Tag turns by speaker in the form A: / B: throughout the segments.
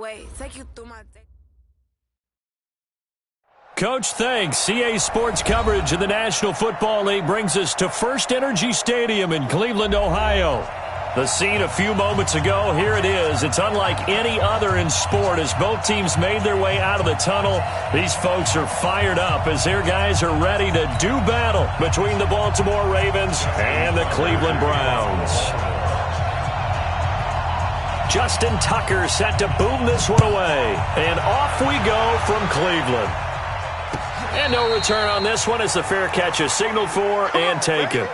A: way, take you through my day.
B: Coach, thanks. CA Sports coverage of the National Football League brings us to First Energy Stadium in Cleveland, Ohio. The scene a few moments ago, here it is. It's unlike any other in sport as both teams made their way out of the tunnel. These folks are fired up as their guys are ready to do battle between the Baltimore Ravens and the Cleveland Browns. Justin Tucker set to boom this one away. And off we go from Cleveland. And no return on this one as the fair catch is signaled for and taken.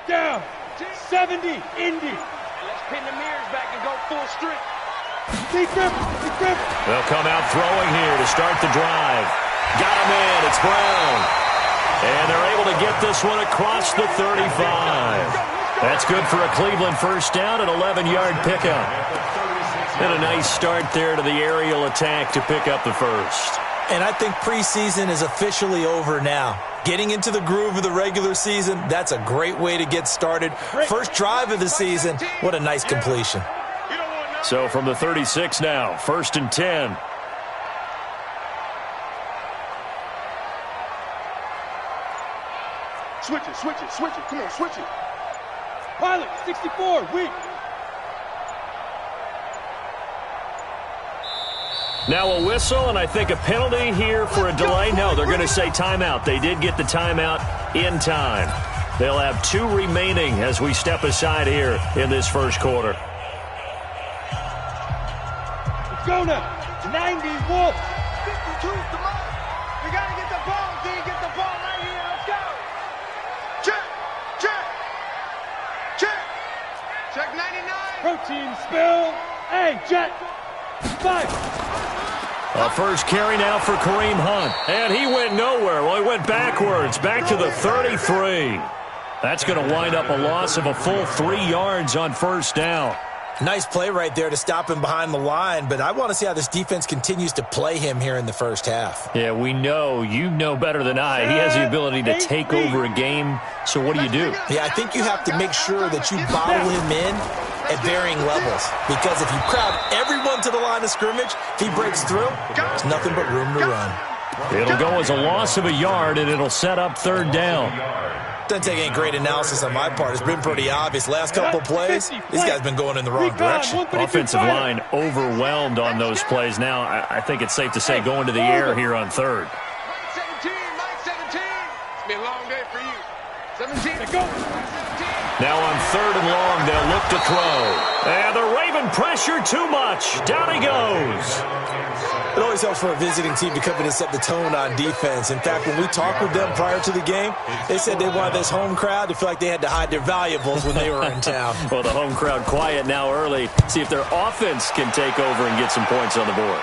C: Down, 70, Indy. Let's pin the mirrors back and go full strength.
B: They'll come out throwing here to start the drive. Got him in, it's Brown. And they're able to get this one across the 35. That's good for a Cleveland first down, an 11-yard pickup. And a nice start there to the aerial attack to pick up the first.
D: And I think preseason is officially over now. Getting into the groove of the regular season, that's a great way to get started. First drive of the season, what a nice completion.
B: So from the 36 now, 1st and 10.
C: Switch it. Come on, switch it. Pilot, 64, weak.
B: Now a whistle, and I think a penalty here for a delay. No, they're going to say timeout. They did get the timeout in time. They'll have 2 remaining as we step aside here in this first quarter.
C: Let's go now. 90, Wolf. 52, come on. We got to get the ball, D. Get the ball right here. Let's go. Check 99. Protein spill. Hey, Jet. 5.
B: A first carry now for Kareem Hunt. And he went nowhere. Well, he went backwards, back to the 33. That's going to wind up a loss of a full 3 yards on first down.
D: Nice play right there to stop him behind the line, but I want to see how this defense continues to play him here in the first half.
B: Yeah, we know. You know better than I. He has the ability to take over a game, so what do you do?
D: Yeah, I think you have to make sure that you bottle him in at varying levels, because if you crowd everyone to the line of scrimmage, if he breaks through, there's nothing but room to run.
B: It'll go as a loss of a yard, and it'll set up 3rd down.
D: Doesn't take any great analysis on my part. It's been pretty obvious. Last couple plays, these guys have been going in the wrong direction.
B: Offensive line overwhelmed on those plays. Now, I think it's safe to say going to the air here on 3rd.
C: Mike 17. It's been a long day for you. 17. Go.
B: Now on 3rd and long, they'll look to throw. And the Raven pressure too much. Down he goes.
D: It always helps for a visiting team to come in and set the tone on defense. In fact, when we talked with them prior to the game, they said they wanted this home crowd to feel like they had to hide their valuables when they were in town.
B: Well, the home crowd quiet now early. See if their offense can take over and get some points on the board.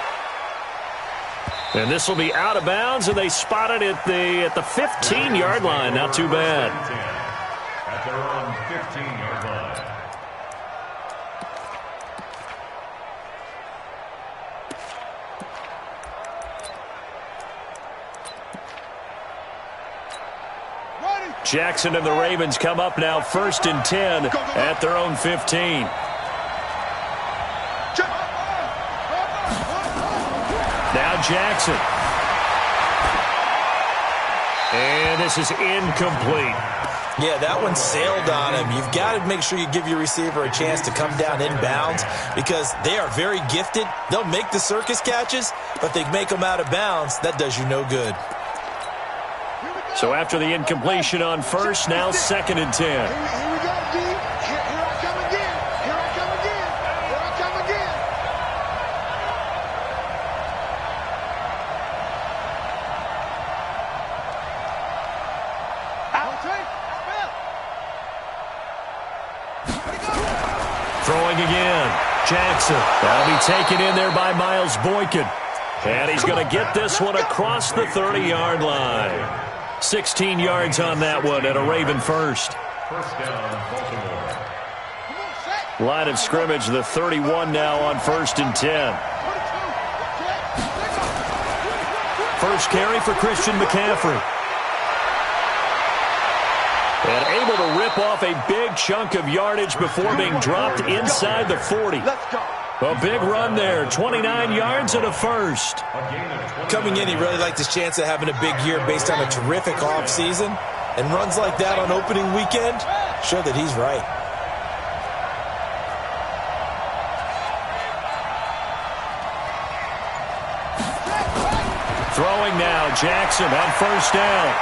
B: And this will be out of bounds, and they spot it at the 15-yard line. Not too bad.
E: At their own 15-yard line.
B: Jackson and the Ravens come up now 1st and 10 at their own 15. Now Jackson. And this is incomplete.
D: Yeah, that one sailed on him. You've got to make sure you give your receiver a chance to come down inbounds because they are very gifted. They'll make the circus catches, but they make them out of bounds. That does you no good.
B: So after the incompletion on 1st, now 2nd and 10.
C: Here we go, D. Here I come again. Here I come again. Here I come again. Out.
B: Throwing again. Jackson. That'll be taken in there by Miles Boykin. And he's going to get this one across the 30-yard line. 16 yards on that one and a Raven first.
E: First down, Baltimore.
B: Line of scrimmage, the 31 now on 1st and 10. First carry for Christian McCaffrey. And able to rip off a big chunk of yardage before being dropped inside the 40. A big run there, 29 yards and a first.
D: Coming in, he really liked his chance of having a big year based on a terrific offseason. And runs like that on opening weekend show that he's right.
B: Throwing now, Jackson on first down.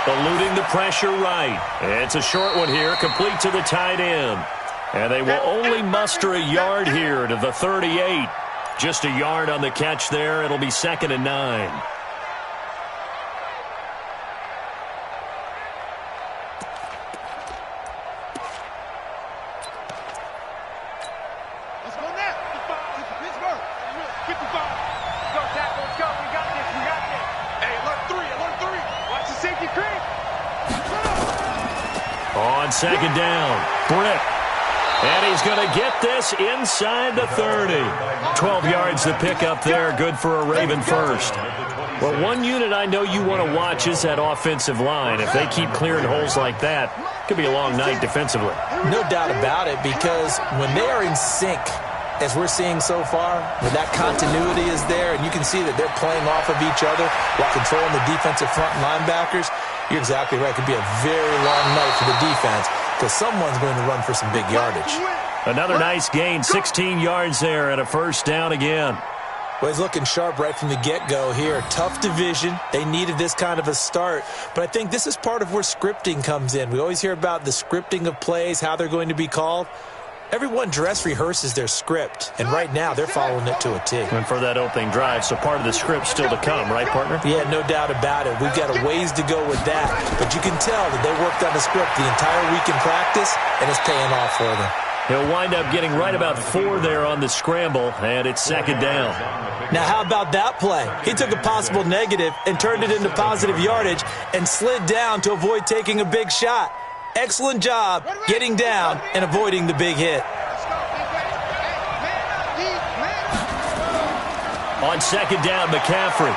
B: Eluding the pressure right. It's a short one here, complete to the tight end. And they will only muster a yard here to the 38. Just a yard on the catch there. It'll be 2nd and 9.
C: Let's go now. Pittsburgh. 55. Go, Zach. Let's go. We got this. We got this. Hey, alert 3. Alert 3. Watch the safety creep.
B: On 2nd down, Britt. And he's going to get this inside the 30. 12 yards to pick up there. Good for a Raven first. Well, one unit I know you want to watch is that offensive line. If they keep clearing holes like that, it could be a long night defensively.
D: No doubt about it, because when they are in sync, as we're seeing so far, when that continuity is there, and you can see that they're playing off of each other while controlling the defensive front linebackers, you're exactly right. It could be a very long night for the defense because someone's going to run for some big yardage.
B: Another nice gain, 16 yards there and a first down again.
D: Well, he's looking sharp right from the get-go here. Tough division. They needed this kind of a start. But I think this is part of where scripting comes in. We always hear about the scripting of plays, how they're going to be called. Everyone dress rehearses their script, and right now they're following it to a T.
B: And for that opening drive, so part of the script still to come, right, partner?
D: Yeah, no doubt about it. We've got a ways to go with that, but you can tell that they worked on the script the entire week in practice, and it's paying off for them.
B: He'll wind up getting right about 4 there on the scramble, and it's 2nd down.
D: Now, how about that play? He took a possible negative and turned it into positive yardage and slid down to avoid taking a big shot. Excellent job getting down and avoiding the big hit.
B: On 2nd down, McCaffrey.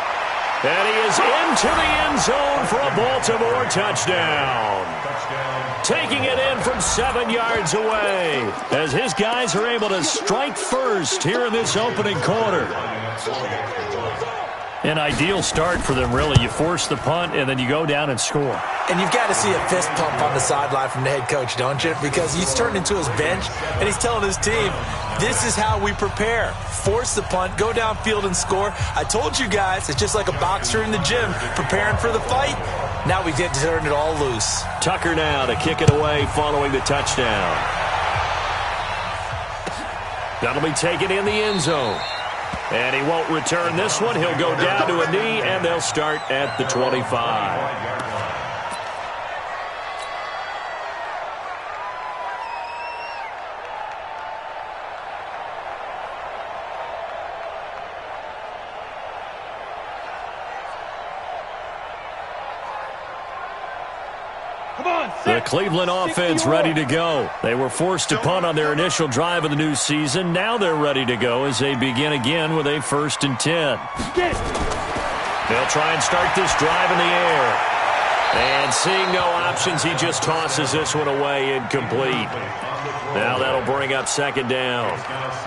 B: And he is into the end zone for a Baltimore touchdown. Taking it in from 7 yards away as his guys are able to strike first here in this opening quarter. An ideal start for them, really. You force the punt, and then you go down and score.
D: And you've got to see a fist pump on the sideline from the head coach, don't you? Because he's turned into his bench, and he's telling his team, this is how we prepare. Force the punt, go downfield and score. I told you guys, it's just like a boxer in the gym preparing for the fight. Now we get to turn it all loose.
B: Tucker now to kick it away following the touchdown. That'll be taken in the end zone. And he won't return this one. He'll go down to a knee, and they'll start at the 25. The Cleveland offense ready to go. They were forced to punt on their initial drive of the new season. Now they're ready to go as they begin again with a 1st and 10. They'll try and start this drive in the air. And seeing no options, he just tosses this one away incomplete. Now that'll bring up 2nd down.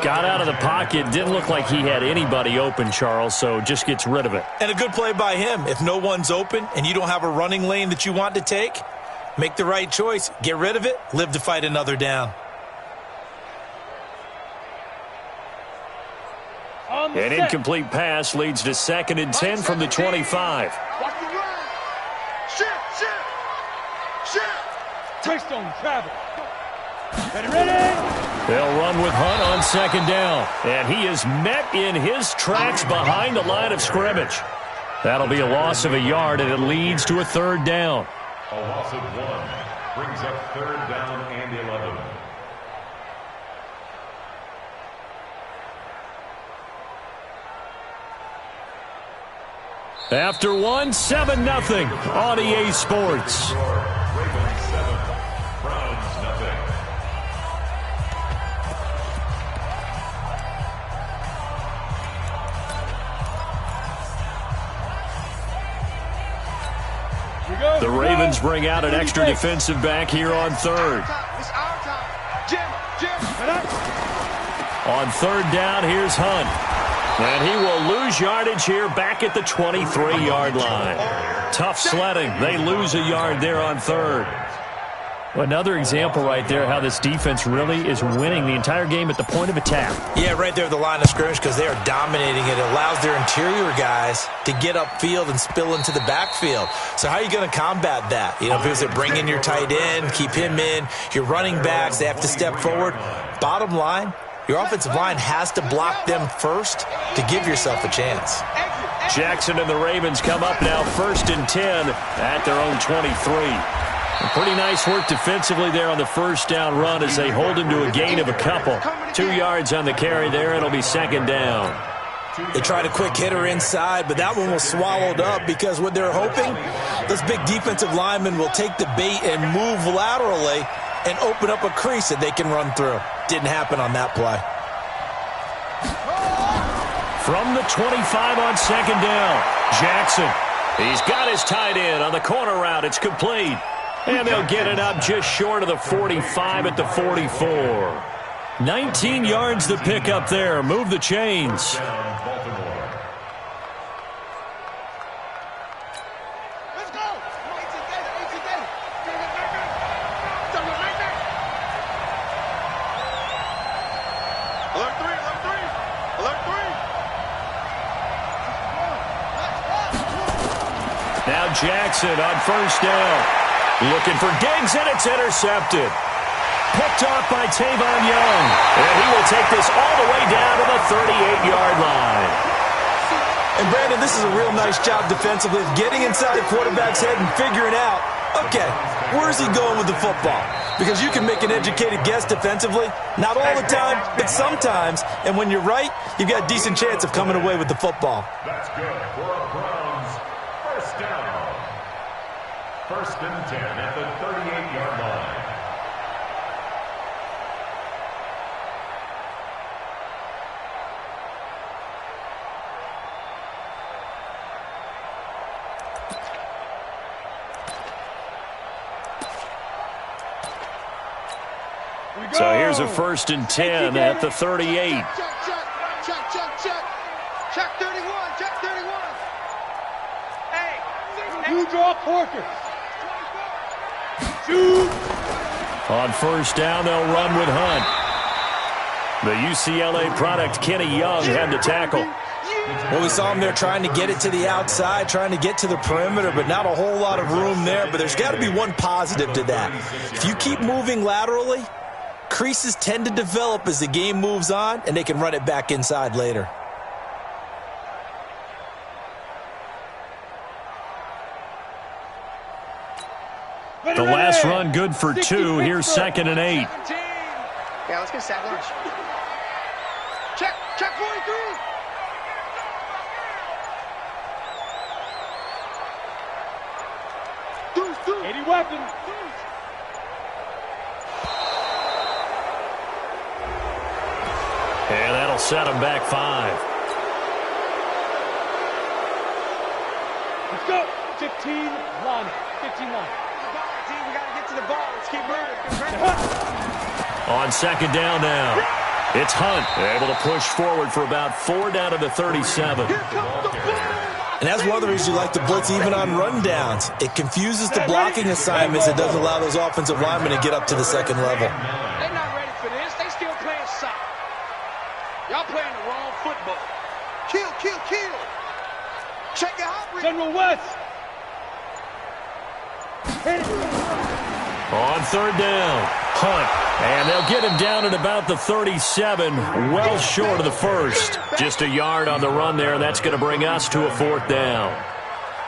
B: Got out of the pocket. Didn't look like he had anybody open, Charles, so just gets rid of it.
D: And a good play by him. If no one's open and you don't have a running lane that you want to take, make the right choice. Get rid of it. Live to fight another down.
B: An incomplete pass leads to 2nd and 10 from the 25.
C: Greystone travel. Ready?
B: They'll run with Hunt on 2nd down. And he is met in his tracks behind the line of scrimmage. That'll be a loss of a yard, and it leads to a 3rd down.
E: A loss of 1 brings up 3rd down and 11.
B: After one, 7-0 on EA Sports.
E: Ravens 7, Browns nothing.
B: The Ravens bring out an extra defensive back here on third.
C: It's our time. Jim.
B: On third down, here's Hunt. And he will lose yardage here back at the 23-yard line. Tough sledding. They lose a yard there on third. Another example right there how this defense really is winning the entire game at the point of attack.
D: Yeah, right there at the line of scrimmage because they are dominating it. It allows their interior guys to get upfield and spill into the backfield. So how are you going to combat that? You know, because they bring in your tight end, keep him in. Your running backs, they have to step forward. Bottom line, your offensive line has to block them first to give yourself a chance.
B: Jackson and the Ravens come up now 1st and 10 at their own 23. Pretty nice work defensively there on the first down run as they hold him to a gain of a couple. 2 yards on the carry there. It'll be second down.
D: They tried a quick hitter inside, but that one was swallowed up because what they're hoping, those big defensive linemen will take the bait and move laterally and open up a crease that they can run through. Didn't happen on that play.
B: From the 25 on second down, Jackson. He's got his tight end on the corner route. It's complete. And they'll get it up just short of the 45 at the 44. 19 yards to pick up there. Move the chains.
C: Let's go. Alert 3.
B: Now Jackson on first down. Looking for Diggs, and it's intercepted. Picked off by Tavon Young. And he will take this all the way down to the 38-yard line.
D: And, Brandon, this is a real nice job defensively of getting inside the quarterback's head and figuring out, okay, where's he going with the football? Because you can make an educated guess defensively. Not all the time, but sometimes. And when you're right, you've got a decent chance of coming away with the football.
E: That's good for a Browns first down. 1st and 10 at the 38-yard line.
B: So here's a 1st and 10 at the 38.
C: Check 31. Hey.
A: You draw Porter.
B: On first down, they'll run with Hunt. The UCLA product, Kenny Young, had the tackle.
D: Well, we saw him there trying to get it to the outside, trying to get to the perimeter, but not a whole lot of room there. But there's got to be one positive to that. If you keep moving laterally, creases tend to develop as the game moves on, and they can run it back inside later.
B: The last run good for 2. Here's 2nd and 8.
C: Yeah, let's get sack lunch. Check 43. Deuce.
A: 80 weapons.
B: And that'll set him back 5.
A: Let's go. 15-1. 15-1.
C: We got to get to the ball. Let's keep moving.
B: On second down now, it's Hunt, able to push forward for about 4 down to the 37.
D: And that's one of the reasons you like to blitz even on rundowns. It confuses the blocking assignments. It doesn't allow those offensive linemen to get up to the second level.
C: They're not ready for this. They still playing soccer. Y'all playing the wrong football. Kill. Check it out.
A: General West.
B: On third down, Hunt, and they'll get him down at about the 37, well short of the first. Just a yard on the run there, and that's going to bring us to a 4th down.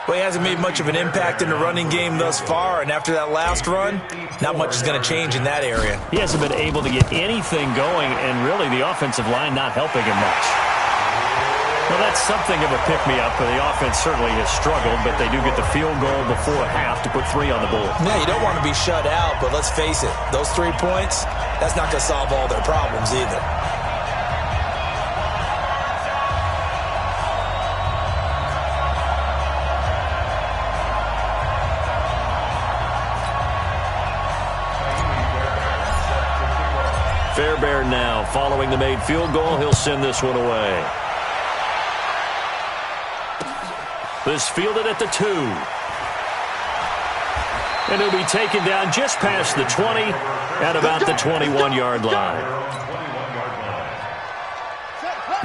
D: Well, he hasn't made much of an impact in the running game thus far, and after that last run, not much is going to change in that area.
B: He hasn't been able to get anything going, and really the offensive line not helping him much. Well, that's something of a pick-me-up. The offense certainly has struggled, but they do get the field goal before half to put 3 on the board.
D: Yeah, you don't want to be shut out, but let's face it, those 3 points, that's not going to solve all their problems either.
B: Fairbairn now, following the made field goal, he'll send this one away. This fielded at the 2. And he'll be taken down just past the 20 at about the 21-yard line.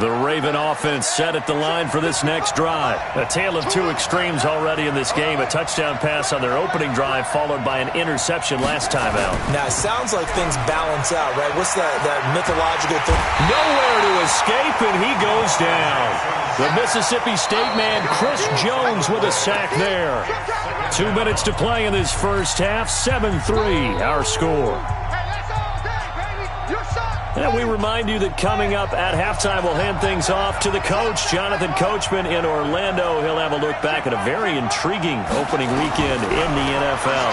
B: The Raven offense set at the line for this next drive. A tale of 2 extremes already in this game. A touchdown pass on their opening drive, followed by an interception last time out.
D: Now, it sounds like things balance out, right? What's that mythological thing?
B: Nowhere to escape, and he goes down. The Mississippi State man, Chris Jones, with a sack there. 2 minutes to play in this first half. 7-3, our score. And we remind you that coming up at halftime, we'll hand things off to the coach, Jonathan Coachman in Orlando. He'll have a look back at a very intriguing opening weekend in the NFL.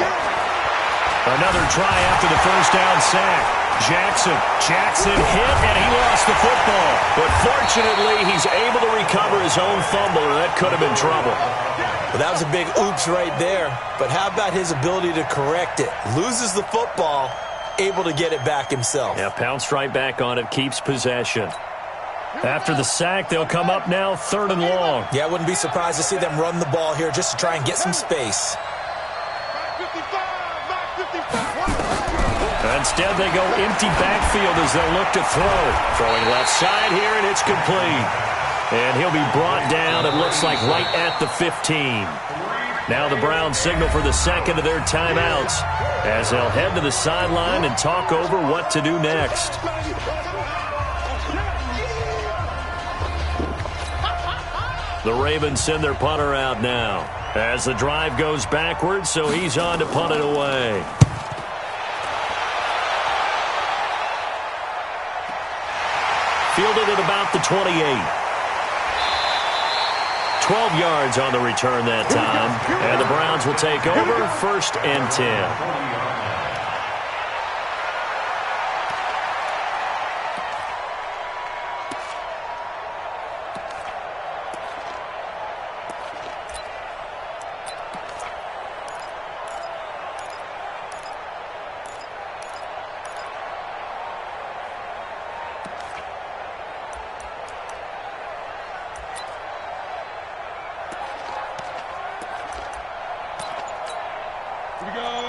B: Another try after the first down sack. Jackson hit, and he lost the football. But fortunately, he's able to recover his own fumble, or that could have been trouble.
D: Well, that was a big oops right there. But how about his ability to correct it? Loses the football, able to get it back himself.
B: Yeah, pounced right back on it, keeps possession. After the sack, they'll come up now 3rd and long.
D: Yeah, I wouldn't be surprised to see them run the ball here just to try and get some space.
B: Instead, they go empty backfield as they'll look to throw. Throwing left side here, and it's complete. And he'll be brought down, it looks like, right at the 15. Now the Browns signal for the second of their timeouts as they'll head to the sideline and talk over what to do next. The Ravens send their punter out now as the drive goes backwards, so he's on to punt it away. Fielded at about the 28. 12 yards on the return that time. And the Browns will take over 1st and 10.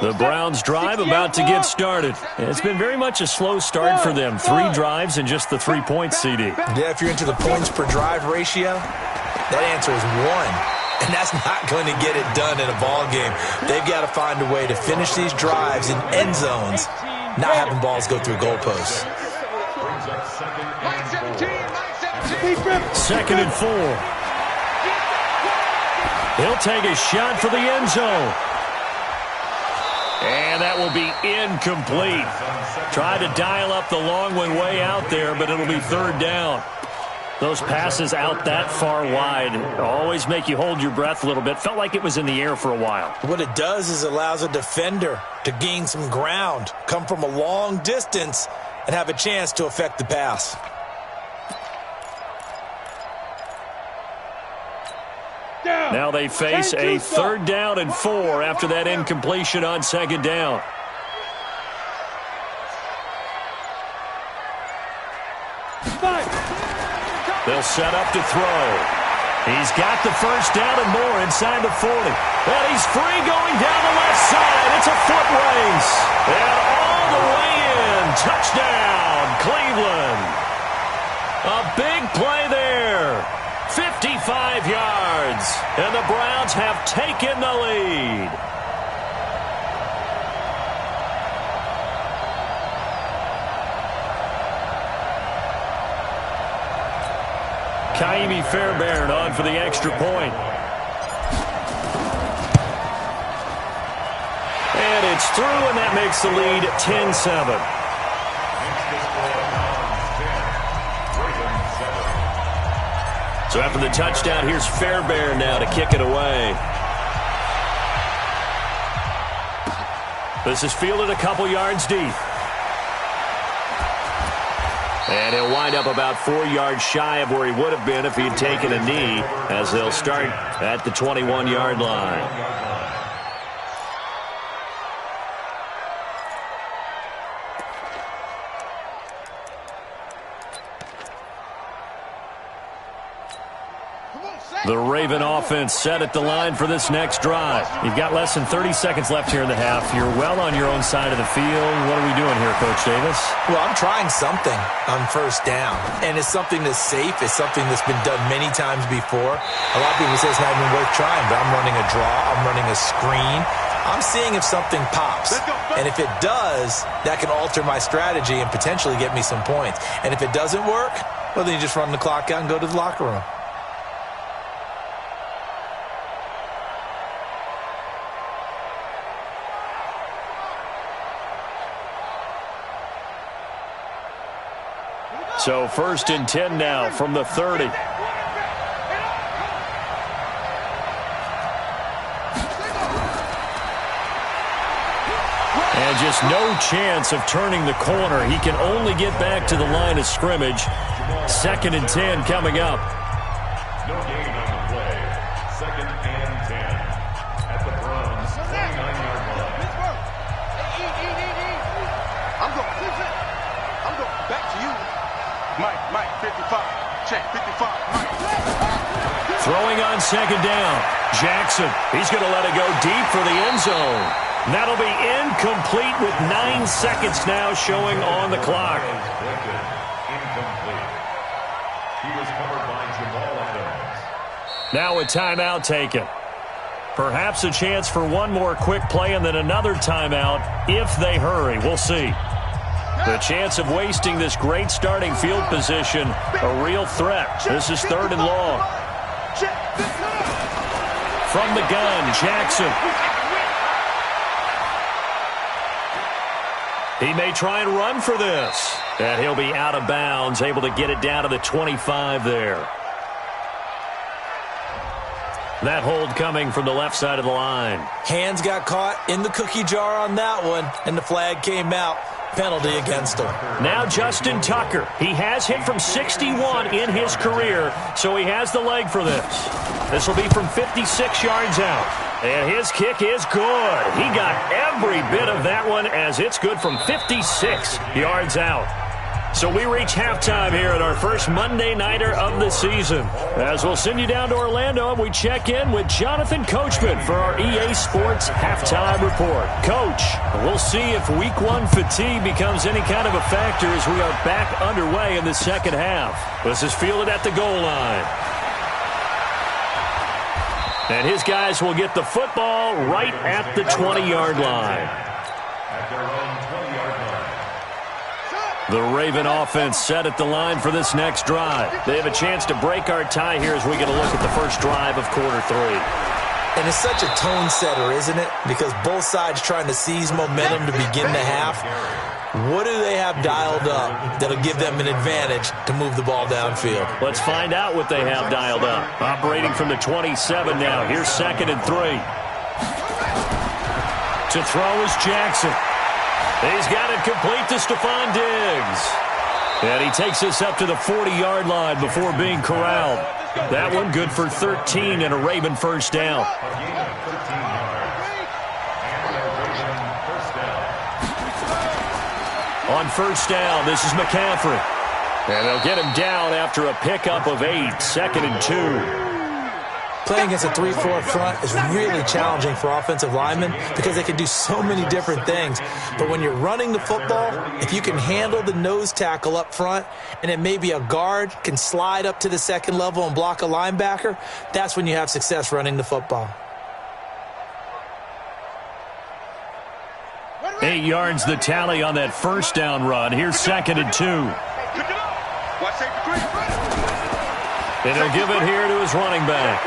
B: The Browns drive about to get started. It's been very much a slow start for them. 3 drives and just the 3 points, CD.
D: Yeah, if you're into the points per drive ratio, that answer is 1. And that's not going to get it done in a ball game. They've got to find a way to finish these drives in end zones, not having balls go through goalposts.
B: 2nd and 4. He'll take a shot for the end zone. And that will be incomplete. Tried to dial up the long one way out there, but it'll be 3rd down. Those passes out that far wide always make you hold your breath a little bit. Felt like it was in the air for a while.
D: What it does is it allows a defender to gain some ground, come from a long distance, and have a chance to affect the pass.
B: Now they face a 3rd down and 4 after that incompletion on 2nd down. They'll set up to throw. He's got the 1st down and more inside the 40. And he's free going down the left side. It's a foot race. And all the way in. Touchdown, Cleveland. A big play there. 55 yards, and the Browns have taken the lead. Kaimi Fairbairn on for the extra point. And it's through, and that makes the lead 10-7. So So after the touchdown, here's Fairbairn now to kick it away. This is fielded a couple yards deep. And he'll wind up about 4 yards shy of where he would have been if he had taken a knee, as they'll start at the 21-yard line. The Raven offense set at the line for this next drive. You've got less than 30 seconds left here in the half. You're well on your own side of the field. What are we doing here, Coach Davis?
D: Well, I'm trying something on first down, and it's something that's safe. It's something that's been done many times before. A lot of people say it's not even worth trying, but I'm running a draw. I'm running a screen. I'm seeing if something pops, and if it does, that can alter my strategy and potentially get me some points. And if it doesn't work, well, then you just run the clock out and go to the locker room.
B: So 1st and 10 now from the 30. And just no chance of turning the corner. He can only get back to the line of scrimmage. 2nd and 10 coming up.
E: No gain on the play. 2nd and 10 at the Browns' 29-yard line.
C: I'm going back to you. Mike, 55. Check, 55. Mike.
B: Throwing on 2nd down. Jackson, he's going to let it go deep for the end zone. That'll be incomplete with 9 seconds now showing on the clock.
E: Incomplete. He was covered by Jamal Adams.
B: Now a timeout taken. Perhaps a chance for one more quick play and then another timeout if they hurry. We'll see. The chance of wasting this great starting field position, a real threat. This is 3rd and long. From the gun, Jackson. He may try and run for this. And he'll be out of bounds, able to get it down to the 25 there. That hold coming from the left side of the line.
D: Hands got caught in the cookie jar on that one, and the flag came out. Penalty against him.
B: Now Justin Tucker. He has hit from 61 in his career, so he has the leg for this. This will be from 56 yards out. And his kick is good. He got every bit of that one as it's good from 56 yards out. So we reach halftime here at our first Monday Nighter of the season. As we'll send you down to Orlando, and we check in with Jonathan Coachman for our EA Sports Halftime Report. Coach, we'll see if Week 1 fatigue becomes any kind of a factor as we are back underway in the second half. This is fielded at the goal line. And his guys will get the football right at the 20-yard line.
E: At their own 20-yard line.
B: The Raven offense set at the line for this next drive. They have a chance to break our tie here as we get a look at the first drive of quarter 3.
D: And it's such a tone setter, isn't it? Because both sides trying to seize momentum to begin the half. What do they have dialed up that'll give them an advantage to move the ball downfield?
B: Let's find out what they have dialed up. Operating from the 27 now. Here's 2nd and 3. To throw is Jackson. He's got it complete to Stephon Diggs. And he takes this up to the 40-yard line before being corralled. That one good for 13 and a Raven first down. On first down, this is McCaffrey. And they'll get him down after a pickup of 8, 2nd and 2.
D: Playing against a 3-4 front is really challenging for offensive linemen because they can do so many different things. But when you're running the football, if you can handle the nose tackle up front and then maybe a guard can slide up to the second level and block a linebacker, that's when you have success running the football.
B: 8 yards the tally on that first down run. Here's 2nd and 2. And he'll give it here to his running back.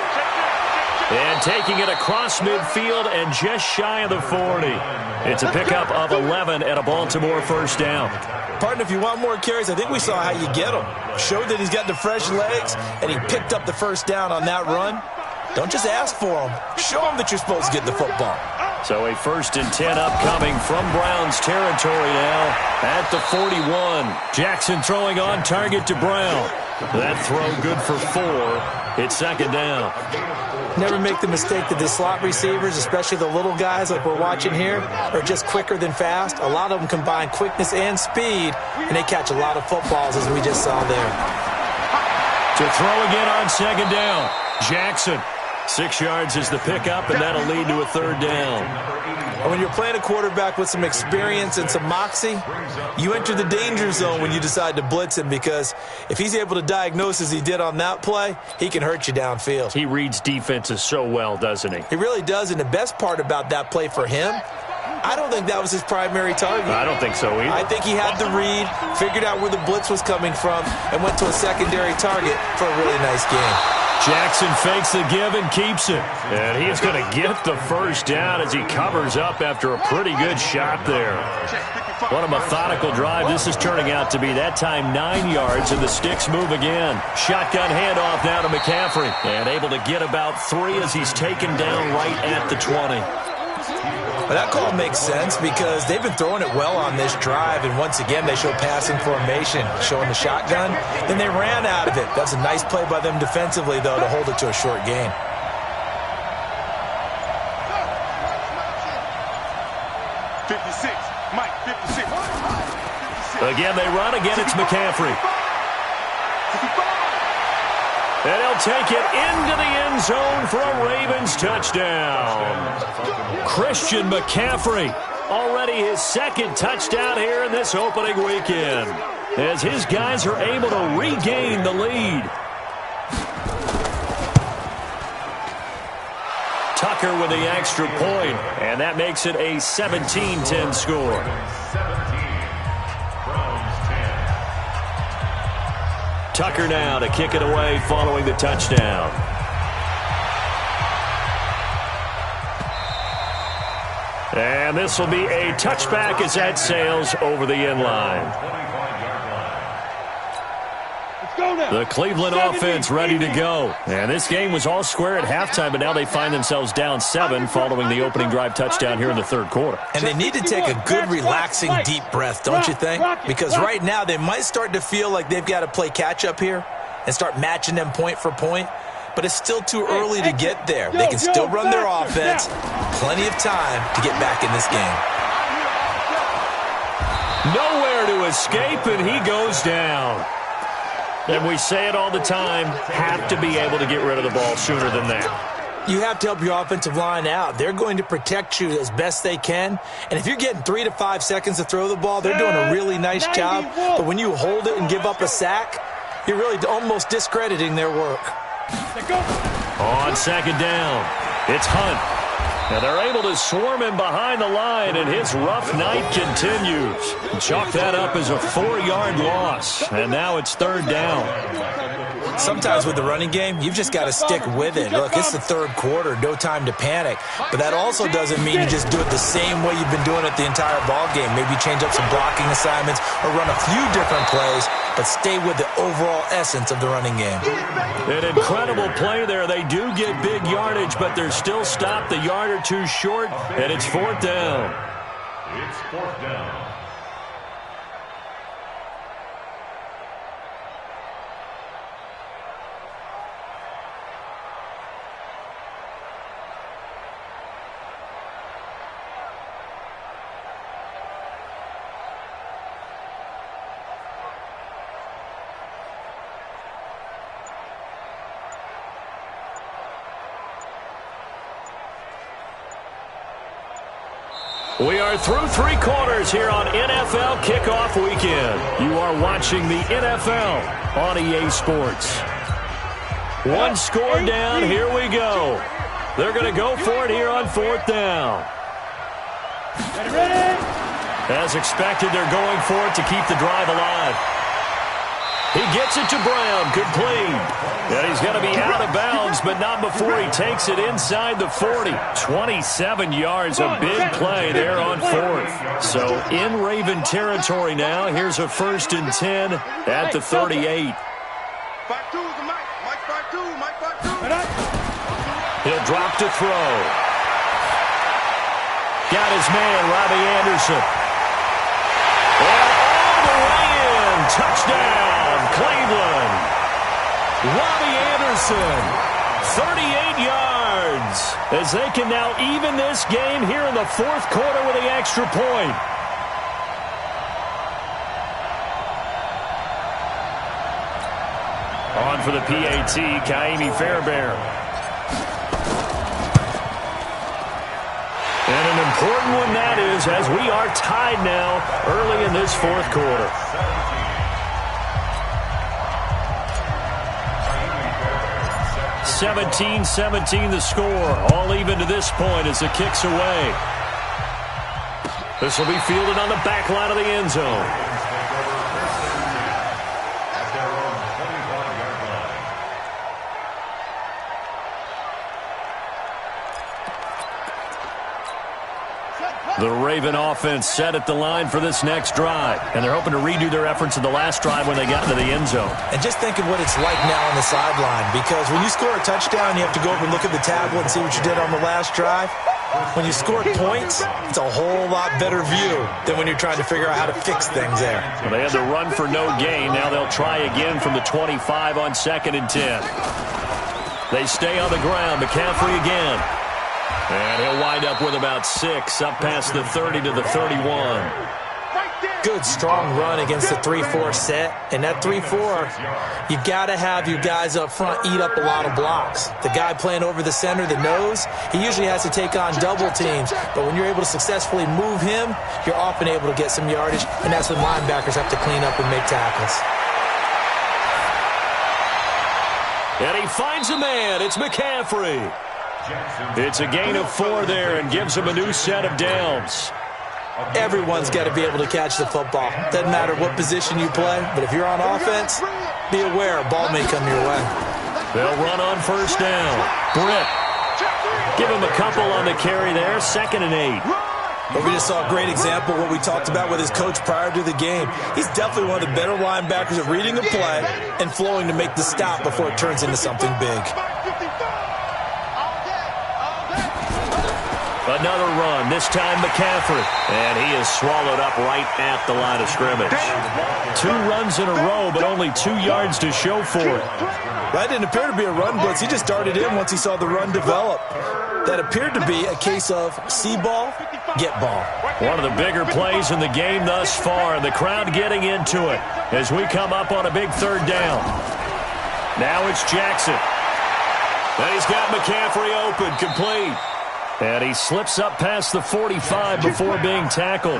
B: And taking it across midfield and just shy of the 40. It's a pickup of 11 and a Baltimore first down.
D: Partner, if you want more carries, I think we saw how you get them. Showed that he's got the fresh legs, and he picked up the first down on that run. Don't just ask for them. Show them that you're supposed to get the football.
B: So a 1st and 10 upcoming from Brown's territory now at the 41. Jackson throwing on target to Brown. That throw good for 4. It's 2nd down.
D: Never make the mistake that the slot receivers, especially the little guys like we're watching here, are just quicker than fast. A lot of them combine quickness and speed, and they catch a lot of footballs, as we just saw there.
B: To throw again on 2nd down. Jackson. 6 yards is the pickup, and that'll lead to a 3rd down.
D: And when you're playing a quarterback with some experience and some moxie, you enter the danger zone when you decide to blitz him, because if he's able to diagnose as he did on that play, he can hurt you downfield.
B: He reads defenses so well, doesn't he?
D: He really does, and the best part about that play for him, I don't think that was his primary target.
B: I don't think so either.
D: I think he had the read, figured out where the blitz was coming from, and went to a secondary target for a really nice game.
B: Jackson fakes the give and keeps it. And he is going to get the first down as he covers up after a pretty good shot there. What a methodical drive this is turning out to be. That time 9 yards, and the sticks move again. Shotgun handoff now to McCaffrey. And able to get about 3 as he's taken down right at the 20.
D: Well, that call makes sense because they've been throwing it well on this drive, and once again they show passing formation, showing the shotgun. Then they ran out of it. That's a nice play by them defensively, though, to hold it to a short gain.
B: Again, they run. Again, it's McCaffrey. And he'll take it into the end zone for a Ravens touchdown. Christian McCaffrey, already his 2nd touchdown here in this opening weekend, as his guys are able to regain the lead. Tucker with the extra point, and that makes it a 17-10 score.
E: 17. Browns 10.
B: Tucker now to kick it away following the touchdown. And this will be a touchback as that sails over the end line. The Cleveland offense ready to go. And this game was all square at halftime, but now they find themselves down 7 following the opening drive touchdown here in the 3rd quarter.
D: And they need to take a good, relaxing, deep breath, don't you think? Because right now they might start to feel like they've got to play catch-up here and start matching them point for point. But it's still too early to get there. They can still run their offense. Plenty of time to get back in this game.
B: Nowhere to escape, and he goes down. And we say it all the time, have to be able to get rid of the ball sooner than that.
D: You have to help your offensive line out. They're going to protect you as best they can. And if you're getting 3 to 5 seconds to throw the ball, they're doing a really nice job. But when you hold it and give up a sack, you're really almost discrediting their work.
B: On 2nd down, it's Hunt. Now they're able to swarm him behind the line, and his rough night continues. Chalk that up as a 4-yard loss, and now it's 3rd down.
D: Sometimes with the running game, you've just got to stick with it. Look, it's the 3rd quarter, no time to panic. But that also doesn't mean you just do it the same way you've been doing it the entire ball game. Maybe change up some blocking assignments or run a few different plays, but stay with the overall essence of the running game.
B: An incredible play there. They do get big yardage, but they're still stopped a yard or 2 short, and it's 4th down.
E: It's 4th down.
B: We are through 3 quarters here on NFL Kickoff Weekend. You are watching the NFL on EA Sports. 1 score down, here we go. They're going to go for it here on 4th down. As expected, they're going for it to keep the drive alive. He gets it to Brown, complete. And he's going to be out of bounds, but not before he takes it inside the 40. 27 yards, a big play there on fourth. So in Raven territory now. Here's a 1st and 10 at the 38.
C: 5-2 is the Mike. Mike 5-2. Mike 5-2.
B: He'll drop to throw. Got his man, Robbie Anderson. And all the way in. Touchdown, Cleveland. Robbie Anderson, 38 yards, as they can now even this game here in the 4th quarter with the extra point. On for the PAT, Kaimi Fairbairn. And an important one that is, as we are tied now early in this 4th quarter. 17-17 the score. All even to this point as it kicks away. This will be fielded on the back line of the end zone. The Raven offense set at the line for this next drive. And they're hoping to redo their efforts in the last drive when they got into the end zone.
D: And just think of what it's like now on the sideline. Because when you score a touchdown, you have to go over and look at the tablet and see what you did on the last drive. When you score points, it's a whole lot better view than when you're trying to figure out how to fix things there.
B: Well, they had to run for no gain. Now they'll try again from the 25 on 2nd and 10. They stay on the ground. McCaffrey again. And he'll wind up with about 6, up past the 30 to the 31.
D: Good, strong run against the 3-4 set. And that 3-4, you got to have your guys up front eat up a lot of blocks. The guy playing over the center, the nose, he usually has to take on double teams. But when you're able to successfully move him, you're often able to get some yardage. And that's when linebackers have to clean up and make tackles.
B: And he finds a man. It's McCaffrey. It's a gain of 4 there and gives him a new set of downs.
D: Everyone's got to be able to catch the football. Doesn't matter what position you play, but if you're on offense, be aware a ball may come your way.
B: They'll run on 1st down. Britt. Give him a couple on the carry there. 2nd and 8.
D: But we just saw a great example of what we talked about with his coach prior to the game. He's definitely one of the better linebackers at reading a play and flowing to make the stop before it turns into something big.
B: Another run, this time McCaffrey. And he is swallowed up right at the line of scrimmage. 2 runs in a row, but only 2 yards to show for it.
D: That didn't appear to be a run blitz. He just darted in once he saw the run develop. That appeared to be a case of see ball, get ball.
B: One of the bigger plays in the game thus far, and the crowd getting into it as we come up on a big 3rd down. Now it's Jackson. And he's got McCaffrey open, complete. And he slips up past the 45 before being tackled.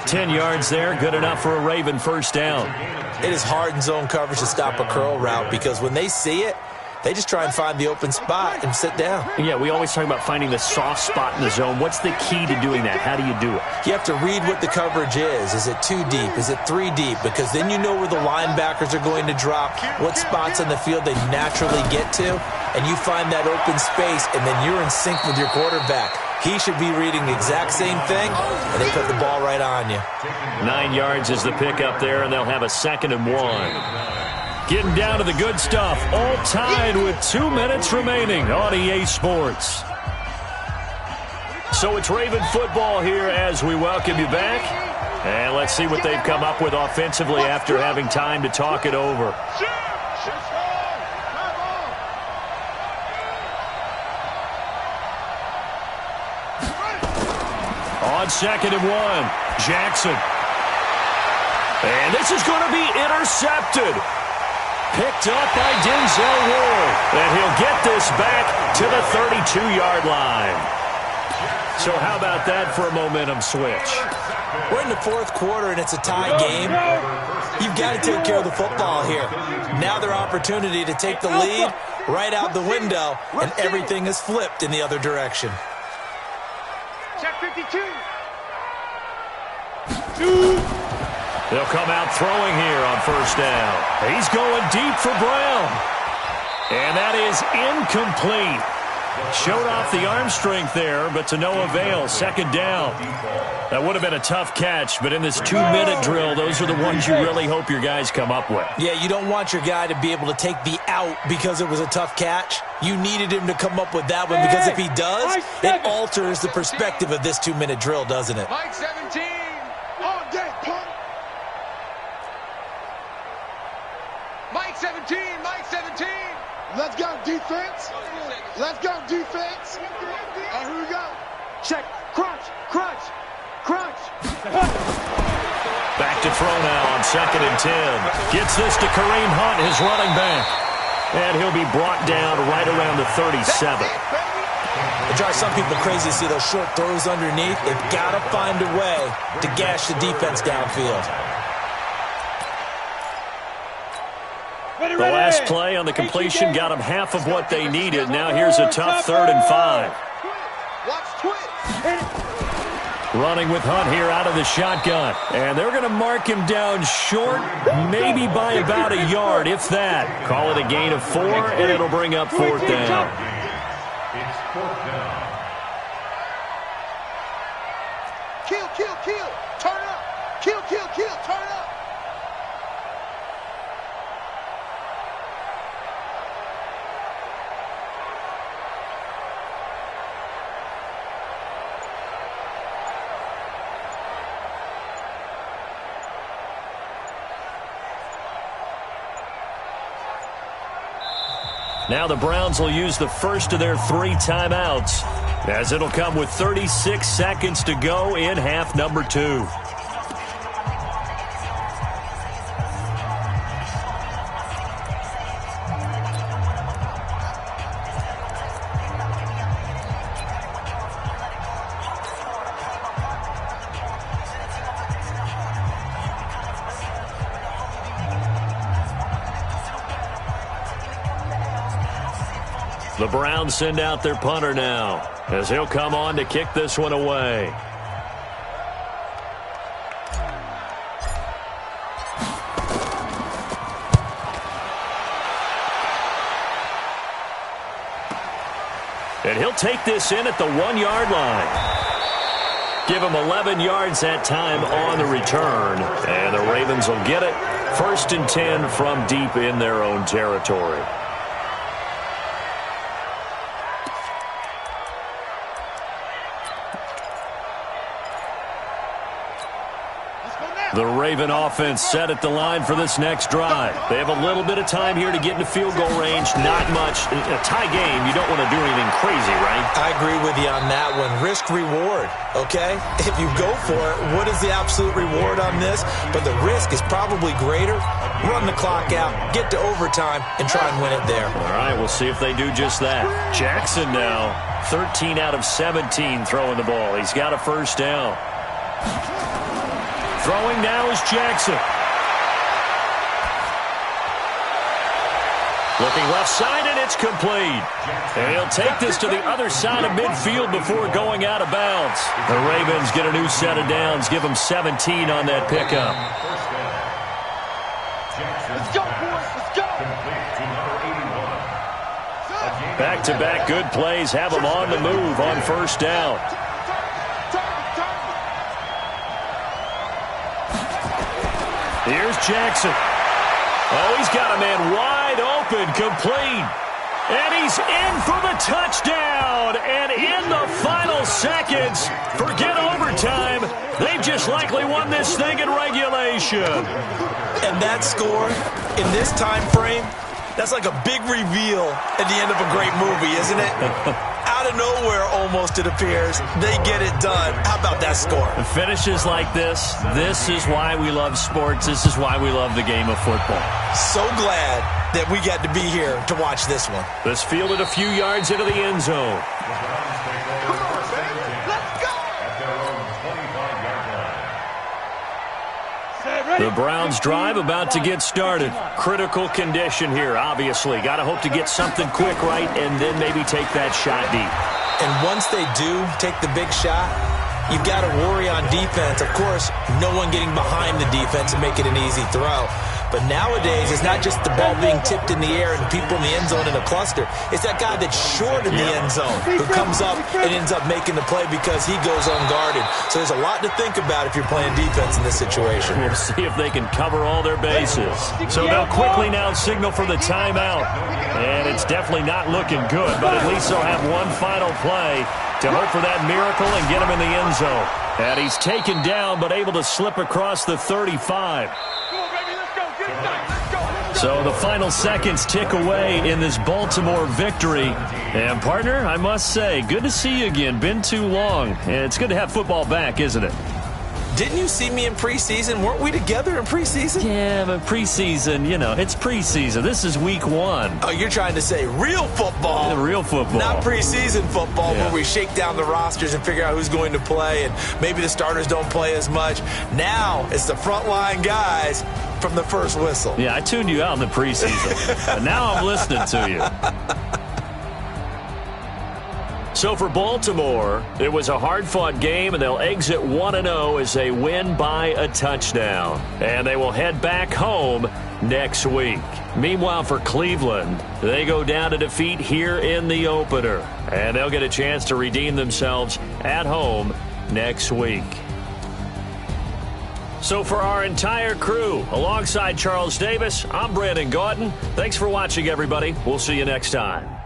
B: 10 yards there, good enough for a Raven 1st down.
D: It is hard in zone coverage to stop a curl route because when they see it, they just try and find the open spot and sit down.
B: Yeah, we always talk about finding the soft spot in the zone. What's the key to doing that? How do you do it?
D: You have to read what the coverage is. Is it 2 deep? Is it 3 deep? Because then you know where the linebackers are going to drop, what spots on the field they naturally get to, and you find that open space, and then you're in sync with your quarterback. He should be reading the exact same thing, and they put the ball right on you.
B: 9 yards is the pickup there, and they'll have a 2nd and 1. Getting down to the good stuff, all tied with 2 minutes remaining on EA Sports. So it's Raven football here as we welcome you back. And let's see what they've come up with offensively after having time to talk it over. On 2nd and 1, Jackson. And this is going to be intercepted. Picked up by Denzel Ward. And he'll get this back to the 32-yard line. So how about that for a momentum switch?
D: We're in the 4th quarter, and it's a tie game. You've got to take care of the football here. Now their opportunity to take the lead right out the window, and everything is flipped in the other direction.
C: Check 52.
B: They'll come out throwing here on first down. He's going deep for Brown. And that is incomplete. Showed off the arm strength there, but to no avail. Second down. That would have been a tough catch, but in this 2-minute drill, those are the ones you really hope your guys come up with.
D: Yeah, you don't want your guy to be able to take the out because it was a tough catch. You needed him to come up with that one because if he does, it alters the perspective of this 2-minute drill, doesn't it?
C: Mike 17. All day, punk. Mike 17. Mike 17.
F: Let's go, defense. Let's go, defense. And here we go.
A: Check. Crunch. Crunch. Crunch.
B: Back to throw now on 2nd and 10. Gets this to Kareem Hunt, his running back. And he'll be brought down right around the 37.
D: It drives some people crazy to see those short throws underneath. They've got to find a way to gash the defense downfield.
B: The last play on the completion got them half of what they needed. Now here's a tough 3rd and 5.
F: Watch twitch.
B: Running with Hunt here out of the shotgun. And they're going to mark him down short, maybe by about a yard, if that. Call it a gain of 4, and it'll bring up 4th down.
E: It's 4th down.
F: Kill, kill, kill. Turn up. Kill, kill, kill. Turn up.
B: Now the Browns will use the first of their 3 timeouts, as it'll come with 36 seconds to go in half number 2. The Browns send out their punter now, as he'll come on to kick this one away. And he'll take this in at the 1-yard line. Give him 11 yards that time on the return, and the Ravens will get it. 1st and 10 from deep in their own territory. The Raven offense set at the line for this next drive. They have a little bit of time here to get into field goal range. Not much. In a tie game, you don't want to do anything crazy, right?
D: I agree with you on that one. Risk-reward, okay? If you go for it, what is the absolute reward on this? But the risk is probably greater. Run the clock out, get to overtime, and try and win it there.
B: All right, we'll see if they do just that. Jackson now, 13 out of 17 throwing the ball. He's got a first down. Throwing now is Jackson. Looking left side, and it's complete. And he'll take this to the other side of midfield before going out of bounds. The Ravens get a new set of downs, give them 17 on that pickup.
F: Let's go, boys. Let's go.
B: Back-to-back good plays have them on the move on first down. Here's Jackson. Oh, he's got a man wide open, complete. And he's in for the touchdown. And in the final seconds, forget overtime, they've just likely won this thing in regulation.
D: And that score, in this time frame, that's like a big reveal at the end of a great movie, isn't it? Out of nowhere, almost, it appears. They get it done. How about that score?
B: Finishes like this is why we love sports. This is why we love the game of football.
D: So glad that we got to be here to watch this one.
B: This fielded a few yards into the end zone.
F: Come on, baby. Let's go.
B: The Browns drive about to get started. Critical condition here, obviously. Got to hope to get something quick right and then maybe take that shot deep.
D: And once they do take the big shot, you've got to worry on defense. Of course, no one getting behind the defense and making an easy throw. But nowadays, it's not just the ball being tipped in the air and people in the end zone in a cluster. It's that guy that's short in the end zone who comes up and ends up making the play because he goes unguarded. So there's a lot to think about if you're playing defense in this situation.
B: We'll see if they can cover all their bases. So they'll quickly now signal for the timeout. And it's definitely not looking good, but at least they'll have one final play to hope for that miracle and get him in the end zone. And he's taken down but able to slip across the 35. So the final seconds tick away in this Baltimore victory. And, partner, I must say, good to see you again. Been too long. And it's good to have football back, isn't it?
D: Didn't you see me in preseason? Weren't we together in preseason?
B: Yeah, but preseason, you know, it's preseason. This is week 1.
D: Oh, you're trying to say real football.
B: The real football.
D: Not preseason football where we shake down the rosters and figure out who's going to play and maybe the starters don't play as much. Now it's the frontline guys from the first whistle.
B: Yeah, I tuned you out in the preseason. But now I'm listening to you. So for Baltimore, it was a hard-fought game, and they'll exit 1-0 as they win by a touchdown. And they will head back home next week. Meanwhile, for Cleveland, they go down to defeat here in the opener. And they'll get a chance to redeem themselves at home next week. So for our entire crew, alongside Charles Davis, I'm Brandon Gautin. Thanks for watching, everybody. We'll see you next time.